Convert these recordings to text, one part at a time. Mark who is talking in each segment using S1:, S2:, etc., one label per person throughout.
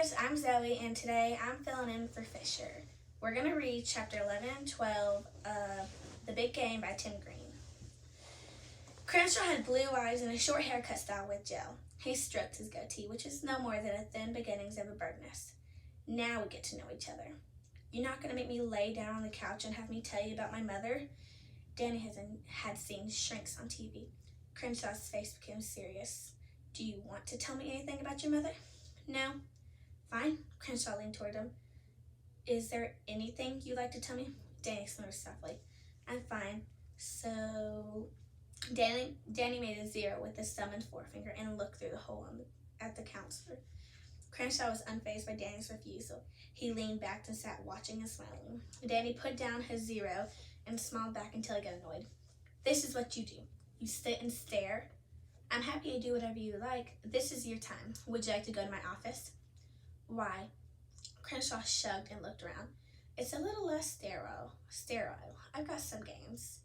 S1: guys, I'm Zoe, and today I'm filling in for Fisher. We're going to read chapter 11 and 12 of The Big Game by Tim Green. Crenshaw had blue eyes and a short haircut style with gel. He stroked his goatee, which is no more than a thin beginnings of a bird nest. Now we get to know each other. You're not going to make me lay down on the couch and have me tell you about my mother? Danny had seen shrinks on TV. Crenshaw's face became serious. Do you want to tell me anything about your mother? No. Fine. Crenshaw leaned toward him. Is there anything you'd like to tell me? Danny snorted softly. I'm fine. So, Danny made a zero with his thumb and forefinger and looked through the hole at the counselor. Crenshaw was unfazed by Danny's refusal. He leaned back and sat watching and smiling. Danny put down his zero and smiled back until he got annoyed. This is what you do. You sit and stare. I'm happy to do whatever you like. This is your time. Would you like to go to my office? Why? Crenshaw shrugged and looked around. It's a little less sterile. I've got some games.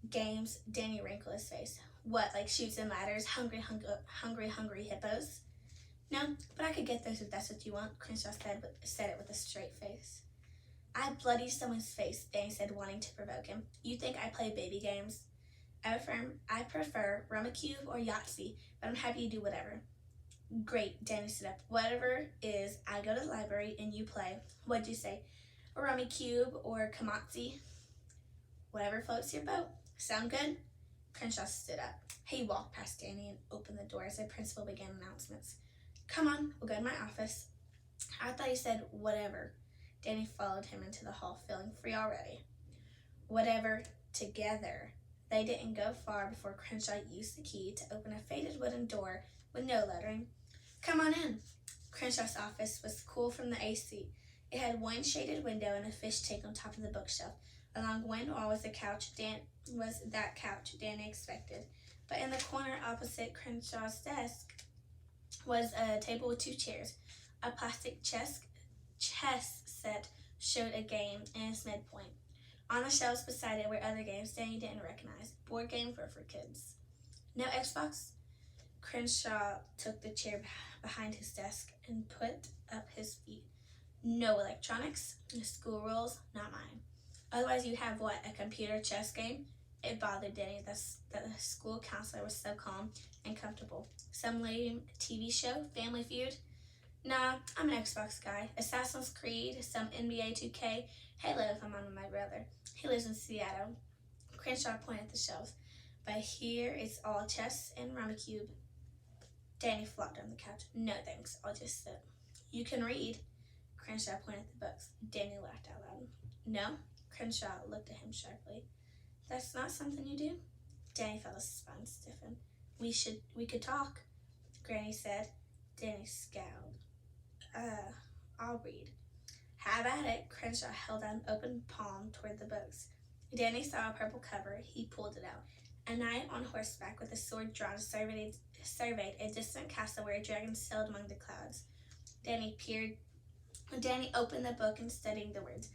S1: Games? Danny wrinkled his face. What, like Chutes and Ladders, hungry hippos? No, but I could get those if that's what you want, Crenshaw said it with a straight face. I bloodied someone's face, Danny said, wanting to provoke him. You think I play baby games? I prefer Rummikub or Yahtzee, but I'm happy to do whatever. Great, Danny stood up. Whatever is, I go to the library and you play. What'd you say? Rummikub or Kamatzi? Whatever floats your boat. Sound good? Crenshaw stood up. He walked past Danny and opened the door as the principal began announcements. Come on, we'll go to my office. I thought he said whatever. Danny followed him into the hall, feeling free already. Whatever, together. They didn't go far before Crenshaw used the key to open a faded wooden door with no lettering. Come on in. Crenshaw's office was cool from the AC. It had one shaded window and a fish tank on top of the bookshelf. Along one wall was that couch Danny expected. But in the corner opposite Crenshaw's desk was a table with two chairs. A plastic chess set showed a game in its midpoint. On the shelves beside it were other games Danny didn't recognize. Board games were for kids. No Xbox? Crenshaw took the chair behind his desk and put up his feet. No electronics. The school rules, not mine. Otherwise you have what, a computer chess game? It bothered Danny that the school counselor was so calm and comfortable. Some lame TV show, Family Feud? Nah, I'm an Xbox guy. Assassin's Creed, some NBA 2K, Halo if I'm on with my brother. He lives in Seattle. Crenshaw pointed at the shelves. But here it's all chess and Rummikub. Danny flopped on the couch. No thanks, I'll just sit. You can read. Crenshaw pointed at the books. Danny laughed out loud. No? Crenshaw looked at him sharply. That's not something you do? Danny felt his spine stiffen. We could talk, Granny said. Danny scowled. I'll read. Have at it. Crenshaw held out an open palm toward the books. Danny saw a purple cover. He pulled it out. A knight on horseback with a sword drawn surveyed a distant castle where a dragon sailed among the clouds. Danny opened the book and studied the words.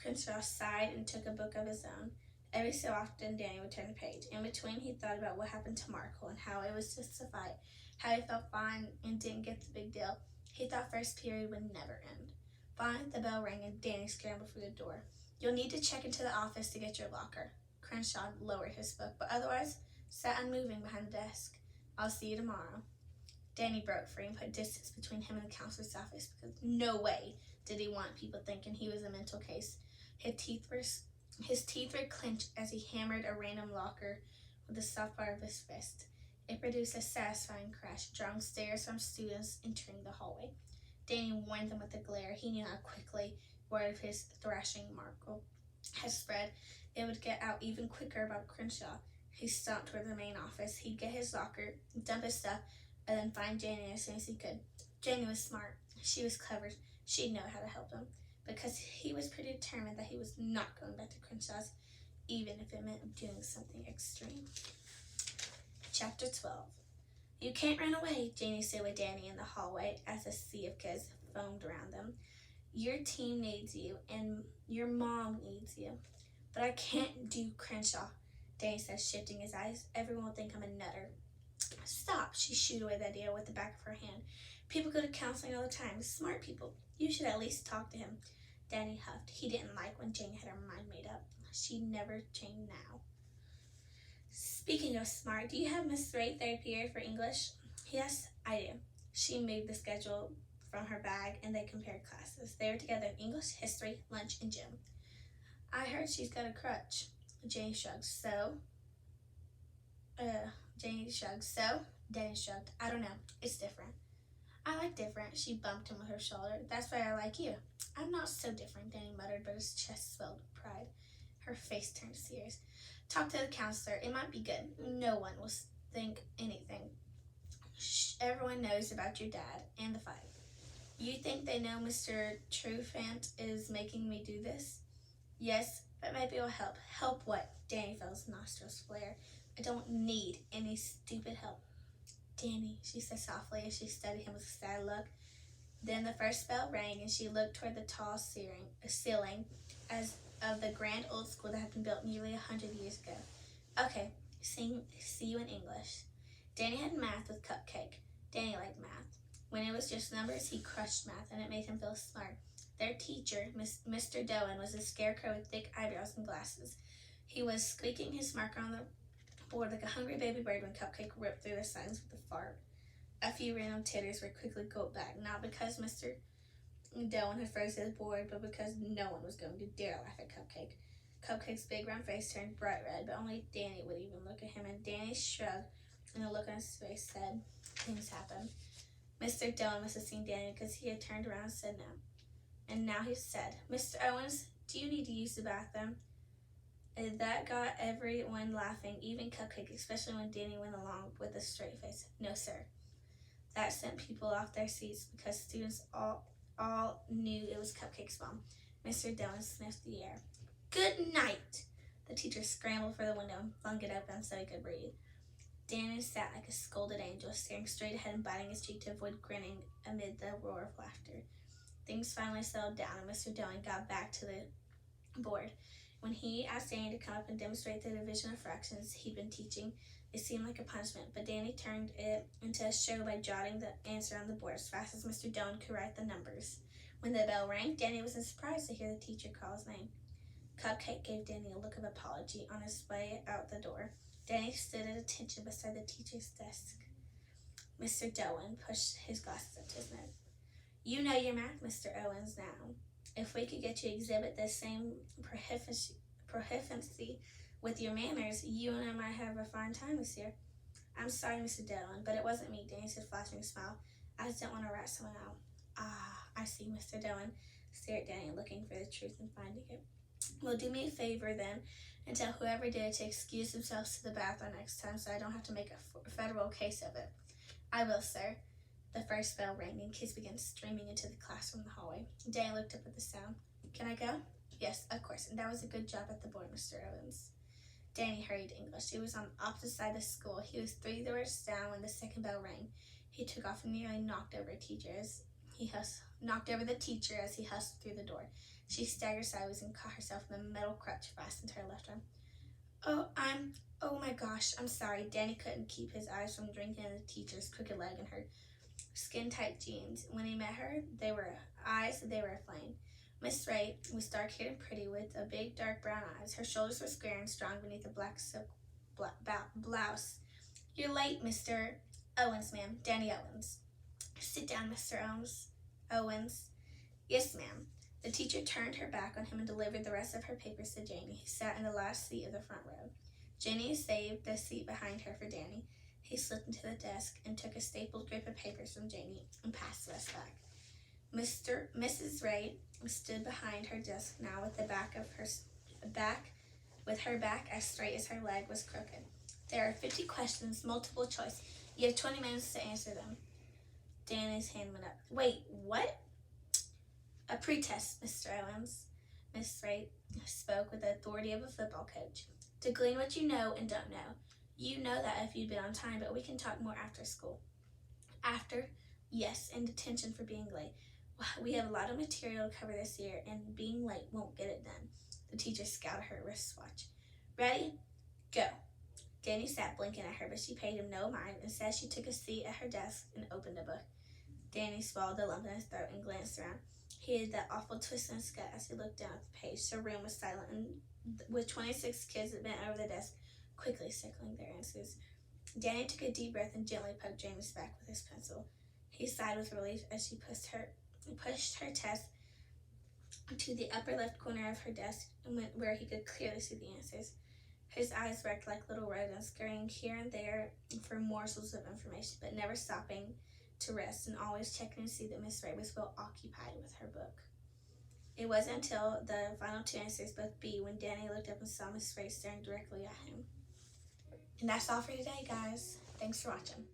S1: Crenshaw sighed and took a book of his own. Every so often, Danny would turn the page. In between, he thought about what happened to Markle and how it was just a fight, how he felt fine and didn't get the big deal. He thought first period would never end. Finally, the bell rang and Danny scrambled for the door. You'll need to check into the office to get your locker. Crenshaw lowered his book, but otherwise sat unmoving behind the desk. I'll see you tomorrow. Danny broke free and put distance between him and the counselor's office because no way did he want people thinking he was a mental case. His teeth were clenched as he hammered a random locker with the soft part of his fist. It produced a satisfying crash, drawing stares from students entering the hallway. Danny warned them with a glare. He knew how quickly word of his thrashing Markle had spread. It would get out even quicker about Crenshaw. He stomped toward the main office. He'd get his locker, dump his stuff, and then find Janie as soon as he could. Janie was smart. She was clever. She'd know how to help him, because he was pretty determined that he was not going back to Crenshaw's, even if it meant doing something extreme. Chapter 12. You can't run away, Janie stood with Danny in the hallway as a sea of kids foamed around them. Your team needs you, and your mom needs you. But I can't do Crenshaw, Danny said, shifting his eyes. Everyone will think I'm a nutter. Stop, she shooed away the idea with the back of her hand. People go to counseling all the time, smart people. You should at least talk to him. Danny huffed. He didn't like when Janie had her mind made up. She'd never change now. Speaking of smart, do you have Miss Ray third period for English? Yes, I do. She moved the schedule from her bag and they compared classes. They were together in English, history, lunch, and gym. I heard she's got a crutch. Janie shrugged. Janie shrugged. Danny shrugged. I don't know. It's different. I like different. She bumped him with her shoulder. That's why I like you. I'm not so different, Danny muttered, but his chest swelled with pride. Her face turned serious. Talk to the counselor. It might be good. No one will think anything. Shh, everyone knows about your dad and the fight. You think they know Mr. Trufant is making me do this? Yes, but maybe it'll help. Help what? Danny felt his nostrils flare. I don't need any stupid help. Danny, she said softly as she studied him with a sad look. Then the first bell rang and she looked toward the tall ceiling as of the grand old school that had been built nearly 100 years ago. Okay, see you in English. Danny had math with Cupcake. Danny liked math. When it was just numbers, he crushed math, and it made him feel smart. Their teacher, Mr. Doan, was a scarecrow with thick eyebrows and glasses. He was squeaking his marker on the board like a hungry baby bird when Cupcake ripped through the signs with a fart. A few random titters were quickly called back, not because Mr. Doan had frozen his board, but because no one was going to dare laugh at Cupcake. Cupcake's big round face turned bright red, but only Danny would even look at him, and Danny shrugged, and the look on his face said, things happen. Mr. Doan must have seen Danny because he had turned around and said no. And now he said, Mr. Owens, do you need to use the bathroom? And that got everyone laughing, even Cupcake, especially when Danny went along with a straight face. No, sir. That sent people off their seats because students all knew it was Cupcake's mom. Mr. Doan sniffed the air. Good night! The teacher scrambled for the window and flung it open so he could breathe. Danny sat like a scolded angel, staring straight ahead and biting his cheek to avoid grinning amid the roar of laughter. Things finally settled down and Mr. Doan got back to the board. When he asked Danny to come up and demonstrate the division of fractions he'd been teaching, it seemed like a punishment, but Danny turned it into a show by jotting the answer on the board as fast as Mr. Doan could write the numbers. When the bell rang, Danny wasn't surprised to hear the teacher call his name. Cupcake gave Danny a look of apology on his way out the door. Danny stood at attention beside the teacher's desk. Mr. Doan pushed his glasses up to his nose. You know your math, Mr. Owens, now. If we could get you to exhibit the same proficiency with your manners, you and I might have a fine time this year. I'm sorry, Mr. Doan, but it wasn't me, Danny said, flashing a smile. I just don't want to rat someone out. Ah, I see, Mr. Doan stared at Danny, looking for the truth and finding it. Well, do me a favor then, and tell whoever did it to excuse themselves to the bathroom next time so I don't have to make a federal case of it. I will, sir. The first bell rang and kids began streaming into the class from the hallway. Danny looked up at the sound. Can I go? Yes, of course, and that was a good job at the board, Mr. Owens. Danny hurried to English. He was on the opposite side of the school. He was 3 doors down when the second bell rang. He took off and nearly knocked over the teacher as he hustled through the door. She staggered sideways and caught herself in the metal crutch fastened to her left arm. Oh my gosh, I'm sorry. Danny couldn't keep his eyes from drinking in the teacher's crooked leg and her skin-tight jeans. When he met her, they were aflame. Miss Ray was dark-haired and pretty with a big dark brown eyes. Her shoulders were square and strong beneath a black silk blouse. You're late, Mr. Owens, ma'am. Danny Owens. Sit down, Mr. Owens. Yes, ma'am. The teacher turned her back on him and delivered the rest of her papers to Janie, who sat in the last seat of the front row. Janie saved the seat behind her for Danny. He slipped into the desk and took a stapled grip of papers from Janie and passed the rest back. Mrs. Ray stood behind her desk now with her back as straight as her leg was crooked. There are 50 questions, multiple choice. You have 20 minutes to answer them. Danny's hand went up. Wait, what? A pretest, Mr. Owens. Miss Ray spoke with the authority of a football coach. To glean what you know and don't know. You know that if you'd been on time, but we can talk more after school. After? Yes, and detention for being late. We have a lot of material to cover this year, and being late won't get it done. The teacher scowled at her wristwatch. Ready? Go. Danny sat blinking at her, but she paid him no mind. Instead, she took a seat at her desk and opened a book. Danny swallowed the lump in his throat and glanced around. He had that awful twist in his gut as he looked down at the page. The room was silent, and with 26 kids that bent over the desk, quickly circling their answers. Danny took a deep breath and gently poked Janie's back with his pencil. He sighed with relief as she pushed her test to the upper left corner of her desk and went where he could clearly see the answers. His eyes worked like little rodents, scurrying here and there for morsels of information, but never stopping to rest and always checking to see that Miss Ray was well occupied with her book. It wasn't until the final two answers, both B, when Danny looked up and saw Miss Ray staring directly at him. And that's all for today, guys. Thanks for watching.